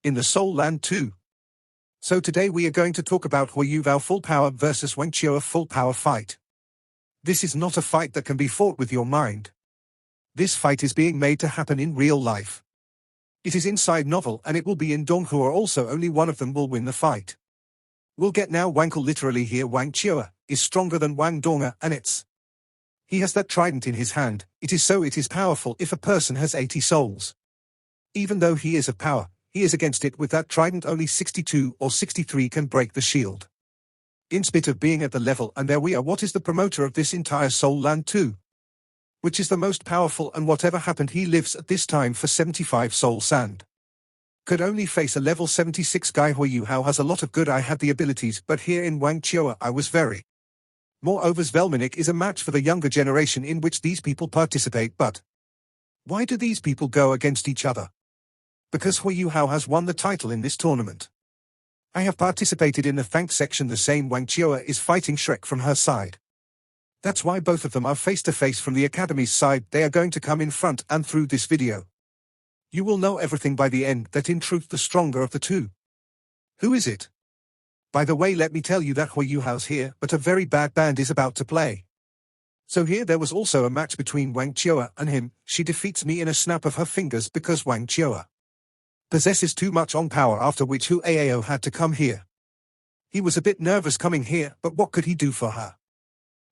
in the Soul Land 2. So today we are going to talk about Huo Yuhao full power versus Wang Qiuer full power fight. This is not a fight that can be fought with your mind. This fight is being made to happen in real life. It is inside novel and it will be in Donghua also, only one of them will win the fight. We'll get now Wangkel literally here. Wang Qiuer is stronger than Wang Donga, and he has that trident in his hand. It is powerful if a person has 80 souls. Even though he is of power, he is against it with that trident. Only 62 or 63 can break the shield. In spite of being at the level, and there we are. What is the promoter of this entire Soul Land 2? Which is the most powerful, and whatever happened he lives at this time for 75 soul sand. Could only face a level 76 guy. Huo Yuhao has a lot of good. I had the abilities, but here in Wang Qiuer I was very. Moreover, Svelmanik is a match for the younger generation in which these people participate. But why do these people go against each other? Because Huo Yuhao has won the title in this tournament. I have participated in the thanks section. The same Wang Qiuer is fighting Shrek from her side. That's why both of them are face to face from the academy's side. They are going to come in front, and through this video you will know everything by the end, that in truth the stronger of the two. Who is it? By the way, let me tell you that Huo Yuhao's here, but a very bad band is about to play. So here there was also a match between Wang Qiuer and him. She defeats me in a snap of her fingers because Wang Qiuer possesses too much on power, after which Huo Yuhao had to come here. He was a bit nervous coming here, but what could he do for her?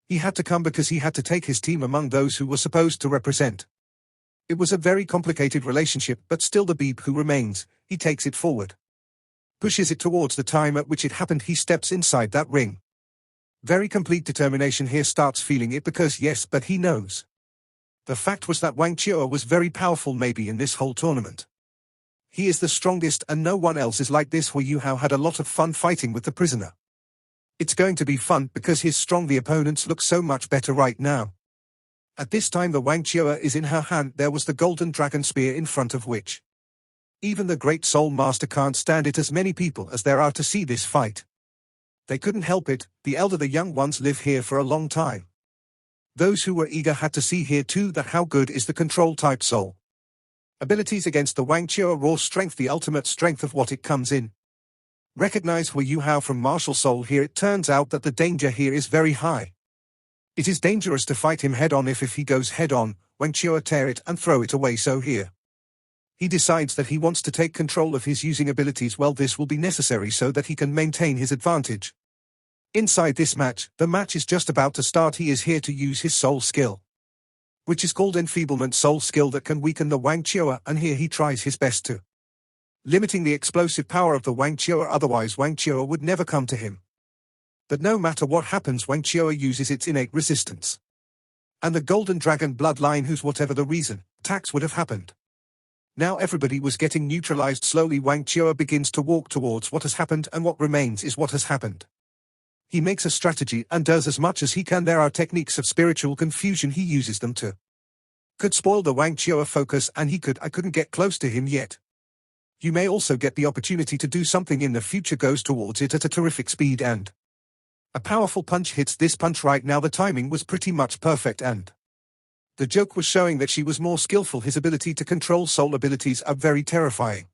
He had to come because he had to take his team among those who were supposed to represent. It was a very complicated relationship, but still the Beeb who remains, he takes it forward. Pushes it towards the time at which it happened. He steps inside that ring. Very complete determination here, starts feeling it because yes, but he knows. The fact was that Wang Qiuer was very powerful maybe in this whole tournament. He is the strongest and no one else is like this. Huo Yuhao had a lot of fun fighting with the prisoner. It's going to be fun because he's strong. The opponents look so much better right now. At this time the Wang Qiuer is in her hand. There was the golden dragon spear in front of which even the great soul master can't stand it. As many people as there are to see this fight, they couldn't help it. The elder, the young ones live here for a long time. Those who were eager had to see here too that how good is the control type soul abilities against the Wang Qiuer raw strength, the ultimate strength of what it comes in. Recognize Huo Yuhao from martial soul here. It turns out that the danger here is very high. It is dangerous to fight him head on. If he goes head on, Wang Qiuer tear it and throw it away. So here he decides that he wants to take control of his using abilities. Well, this will be necessary so that he can maintain his advantage. Inside this match, the match is just about to start. He is here to use his soul skill, which is called enfeeblement soul skill, that can weaken the Wang Qiuer, and here he tries his best to limiting the explosive power of the Wang Qiuer, otherwise Wang Qiuer would never come to him. But no matter what happens, Wang Qiuer uses its innate resistance. And the golden dragon bloodline, whose whatever the reason, attacks would have happened. Now everybody was getting neutralized. Slowly Wang Qiuer begins to walk towards what has happened, and what remains is what has happened. He makes a strategy and does as much as he can. There are techniques of spiritual confusion. He uses them to could spoil the Wang Qiuer focus, and I couldn't get close to him yet. You may also get the opportunity to do something in the future. Goes towards it at a terrific speed, and a powerful punch hits this punch right now. The timing was pretty much perfect, and the joke was showing that she was more skillful. His ability to control soul abilities are very terrifying.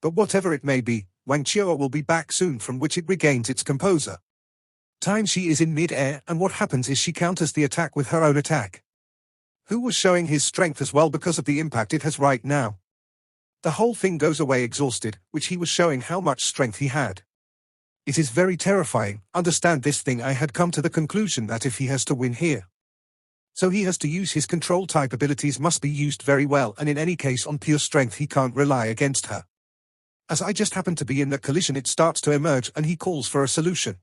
But whatever it may be, Wang Qiuer will be back soon, from which it regains its composure. Time she is in mid-air, and what happens is she counters the attack with her own attack. Who was showing his strength as well because of the impact it has right now. The whole thing goes away exhausted, which he was showing how much strength he had. It is very terrifying. Understand this thing. I had come to the conclusion that if he has to win here, so he has to use his control type abilities, must be used very well, and in any case on pure strength he can't rely against her. As I just happen to be in the collision, it starts to emerge, and he calls for a solution.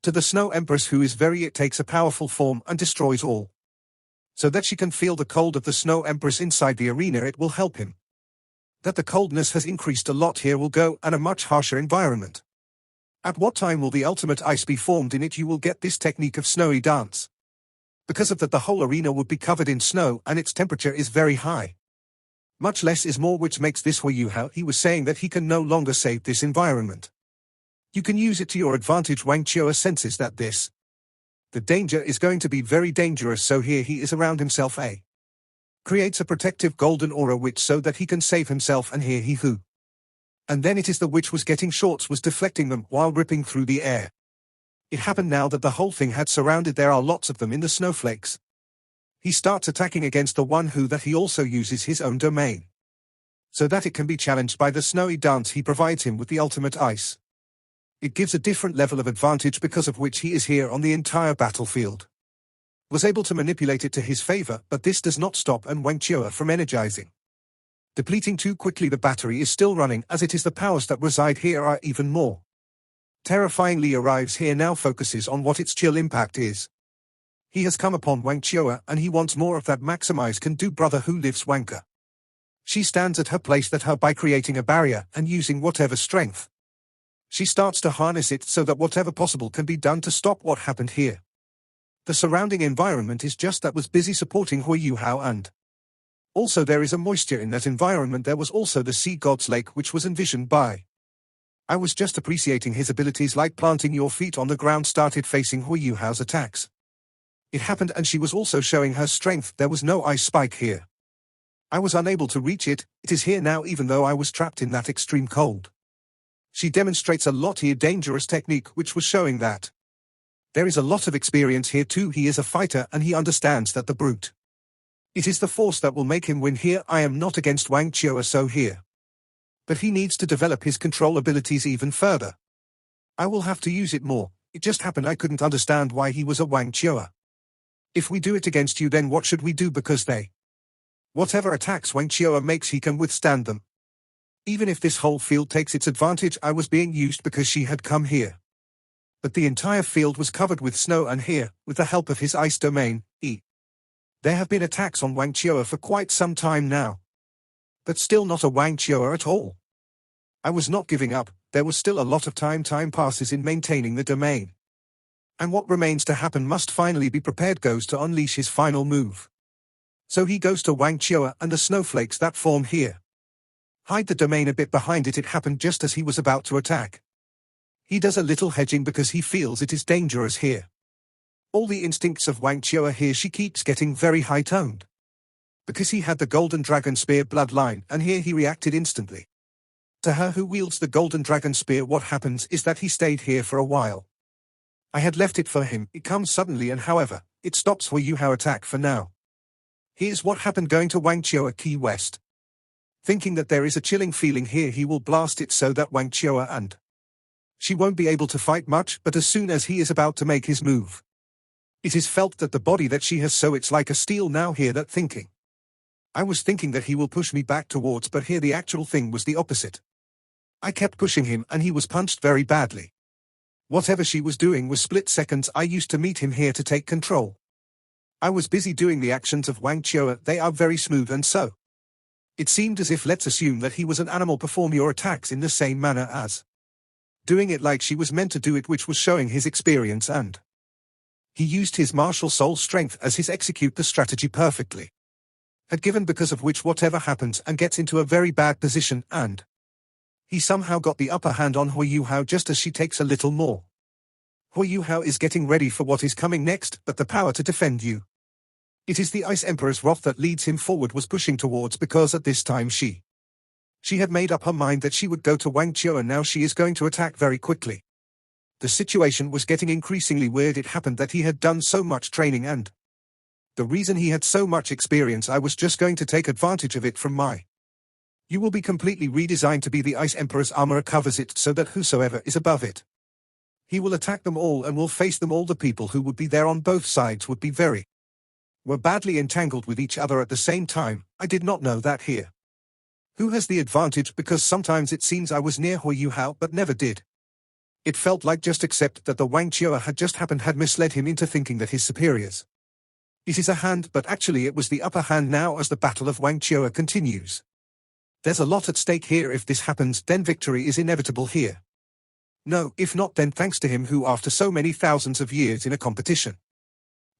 To the Snow Empress, who is it takes a powerful form and destroys all. So that she can feel the cold of the Snow Empress inside the arena, it will help him. That the coldness has increased a lot here will go, and a much harsher environment. At what time will the ultimate ice be formed in it? You will get this technique of snowy dance. Because of that, the whole arena would be covered in snow, and its temperature is very high. Much less is more, which makes this Huo Yuhao. He was saying that he can no longer save this environment. You can use it to your advantage. Wang Qiuer senses that the danger is going to be very dangerous, so here he is around himself. Creates a protective golden aura which so that he can save himself, and here he And then it is the witch was getting shots was deflecting them while ripping through the air. It happened now that the whole thing had surrounded. There are lots of them in the snowflakes. He starts attacking against the one who that he also uses his own domain, so that it can be challenged by the snowy dance. He provides him with the ultimate ice. It gives a different level of advantage because of which he is here on the entire battlefield. Was able to manipulate it to his favor, but this does not stop and Wang Qiuer from energizing. Depleting too quickly, the battery is still running, as it is the powers that reside here are even more. Terrifyingly arrives here now, focuses on what its chill impact is. He has come upon Wang Qiuer and he wants more of that. Maximize can do. Brother who lives Wanker. She stands at her place that her by creating a barrier and using whatever strength. She starts to harness it so that whatever possible can be done to stop what happened here. The surrounding environment is just that was busy supporting Huo Yuhao, and also there is a moisture in that environment. There was also the sea god's lake which was envisioned by. I was just appreciating his abilities, like planting your feet on the ground, started facing Huo Yuhao's attacks. It happened, and she was also showing her strength. There was no ice spike here. I was unable to reach it. It is here now, even though I was trapped in that extreme cold. She demonstrates a lot here, dangerous technique, which was showing that there is a lot of experience here too. He is a fighter and he understands that the brute, it is the force that will make him win here. I am not against Wang Qiuer so here, but he needs to develop his control abilities even further. I will have to use it more. It just happened I couldn't understand why he was a Wang Qiuer. If we do it against you, then what should we do? Because whatever attacks Wang Qiuer makes, he can withstand them. Even if this whole field takes its advantage, I was being used because she had come here. But the entire field was covered with snow, and here, with the help of his ice domain, there have been attacks on Wang Qiuer for quite some time now. But still not a Wang Qiuer at all. I was not giving up. There was still a lot of time. Time passes in maintaining the domain. And what remains to happen must finally be prepared. Goes to unleash his final move. So he goes to Wang Qiuer and the snowflakes that form here. Hide the domain a bit behind it. It happened just as he was about to attack. He does a little hedging because he feels it is dangerous here. All the instincts of Wang Qiuer here, she keeps getting very high-toned. Because he had the golden dragon spear bloodline, and here he reacted instantly. To her who wields the golden dragon spear, what happens is that he stayed here for a while. I had left it for him. It comes suddenly, and however, it stops Huo Yuhao attack for now. Here's what happened going to Wang Qiuer Key West. Thinking that there is a chilling feeling here, he will blast it so that Wang Qiuer and she won't be able to fight much, but as soon as he is about to make his move, it is felt that the body that she has, so it's like a steel now here. That thinking. I was thinking that he will push me back towards, but here the actual thing was the opposite. I kept pushing him and he was punched very badly. Whatever she was doing was split seconds. I used to meet him here to take control. I was busy doing the actions of Wang Qiuer. They are very smooth, and so it seemed as if, let's assume that he was an animal, perform your attacks in the same manner as doing it like she was meant to do it, which was showing his experience, and he used his martial soul strength as his execute the strategy perfectly. Had given, because of which whatever happens and gets into a very bad position, and he somehow got the upper hand on Huo Yuhao just as she takes a little more. Huo Yuhao is getting ready for what is coming next, but the power to defend you. It is the Ice Emperor's wrath that leads him forward, was pushing towards, because at this time she had made up her mind that she would go to Wang Qiuer. Now she is going to attack very quickly. The situation was getting increasingly weird. It happened that he had done so much training, and the reason he had so much experience, I was just going to take advantage of it from my. You will be completely redesigned to be the Ice Emperor's armor covers it so that whosoever is above it, he will attack them all and will face them all. The people who would be there on both sides would be were badly entangled with each other at the same time. I did not know that here. Who has the advantage, because sometimes it seems I was near Huo Yuhao but never did. It felt like just accept that the Wang Qiuer had misled him into thinking that his superiors. It is a hand, but actually it was the upper hand now as the battle of Wang Qiuer continues. There's a lot at stake here. If this happens, then victory is inevitable here. No, if not, then thanks to him who, after so many thousands of years in a competition,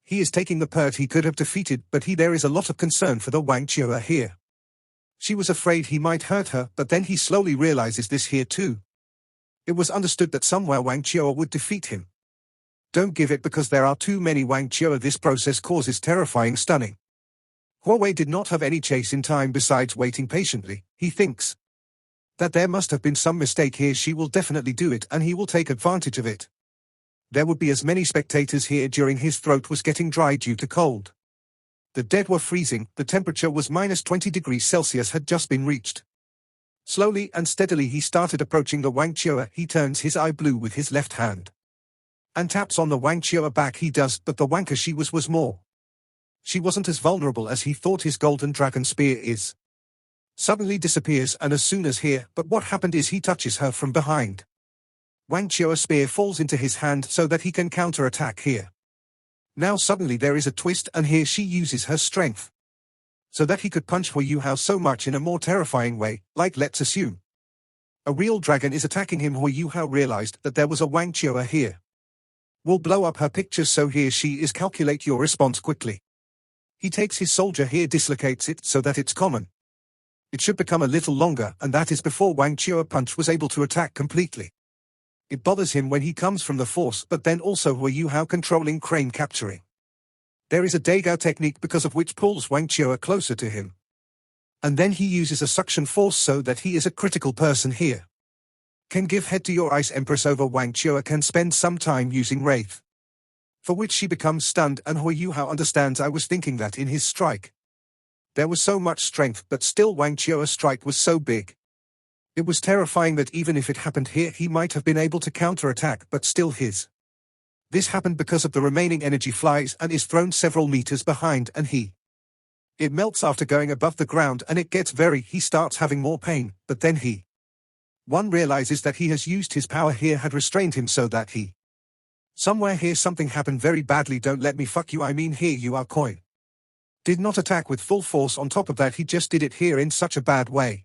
he is taking the part he could have defeated, but there is a lot of concern for the Wang Qiuer here. She was afraid he might hurt her, but then he slowly realizes this here too. It was understood that somewhere Wang Qiuer would defeat him. Don't give it, because there are too many Wang Qiuer. This process causes terrifying stunning. Huo Wei did not have any chase in time besides waiting patiently, he thinks. that there must have been some mistake here. She will definitely do it and he will take advantage of it. There would be as many spectators here during his throat was getting dry due to cold. The dead were freezing, the temperature was -20 degrees Celsius had just been reached. Slowly and steadily he started approaching the Wang Qiuer. He turns his eye blue with his left hand and taps on the Wang Qiuer back. He does, but the wanker she was more. She wasn't as vulnerable as he thought. His golden dragon spear is suddenly disappears, and as soon as here, but what happened is he touches her from behind. Wang Qiuer's spear falls into his hand so that he can counter-attack here. Now suddenly there is a twist, and here she uses her strength so that he could punch Huo Yuhao so much in a more terrifying way, like let's assume a real dragon is attacking him. Huo Yuhao realized that there was a Wang Qiuer here. Will blow up her pictures, so here she is. Calculate your response quickly. He takes his soldier here, dislocates it so that it's common. It should become a little longer, and that is before Wang Qiuer punch was able to attack completely. It bothers him when he comes from the force, but then also Huo Yuhao controlling crane capturing. There is a Daigao technique because of which pulls Wang Qiuer closer to him. And then he uses a suction force so that he is a critical person here. Can give head to your ice empress over. Wang Qiuer can spend some time using wraith, for which she becomes stunned, and Huo Yuhao understands. I was thinking that in his strike there was so much strength, but still Wang Qiuer's strike was so big. It was terrifying that even if it happened here he might have been able to counter-attack, but still his. This happened because of the remaining energy flies and is thrown several meters behind, and it melts after going above the ground, and it gets he starts having more pain, but then one realizes that he has used his power here, had restrained him so that somewhere here something happened very badly. Don't let me fuck you, I mean here you are coin. Did not attack with full force. On top of that he just did it here in such a bad way.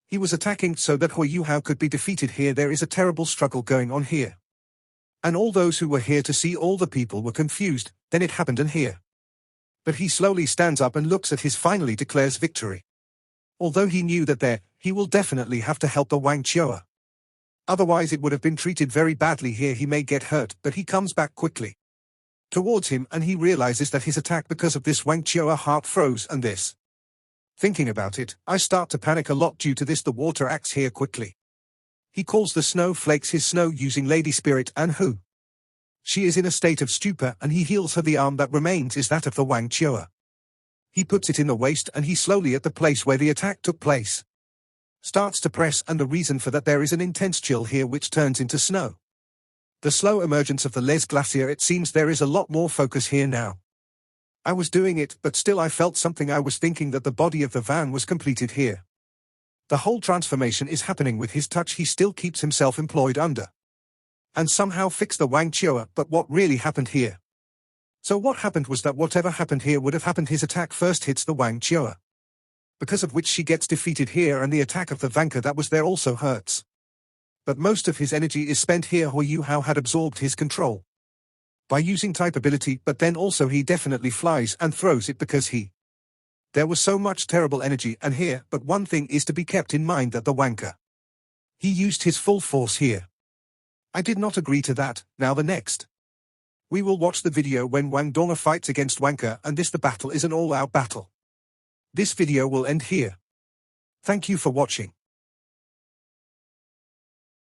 He was attacking so that Huo Yuhao could be defeated here. There is a terrible struggle going on here. And all those who were here to see, all the people were confused. Then it happened, and here. But he slowly stands up and looks at his, finally declares victory. Although he knew that he will definitely have to help the Wang Qiuer. Otherwise it would have been treated very badly here. He may get hurt, but he comes back quickly towards him, and he realizes that his attack because of this Wang Qiuer heart froze, and this. Thinking about it, I start to panic a lot due to this. The water acts here quickly. He calls the snow flakes his snow using Lady Spirit, and who? She is in a state of stupor, and he heals her. The arm that remains is that of the Wang Qiuer. He puts it in the waist, and he slowly at the place where the attack took place starts to press, and the reason for that, there is an intense chill here which turns into snow. The slow emergence of the Les Glacier. It seems there is a lot more focus here now. I was doing it, but still I felt something. I was thinking that the body of the van was completed here. The whole transformation is happening with his touch. He still keeps himself employed under and somehow fix the Wang Qiuer, but what really happened here? So what happened was that whatever happened here would have happened. His attack first hits the Wang Qiuer, because of which she gets defeated here, and the attack of the Vanker that was there also hurts. But most of his energy is spent here. Huo Yuhao had absorbed his control by using type ability, but then also he definitely flies and throws it because there was so much terrible energy and here, but one thing is to be kept in mind, that the Wanker, he used his full force here. I did not agree to that. Now the next. We will watch the video when Wang Donga fights against Wanker, and the battle is an all-out battle. This video will end here. Thank you for watching.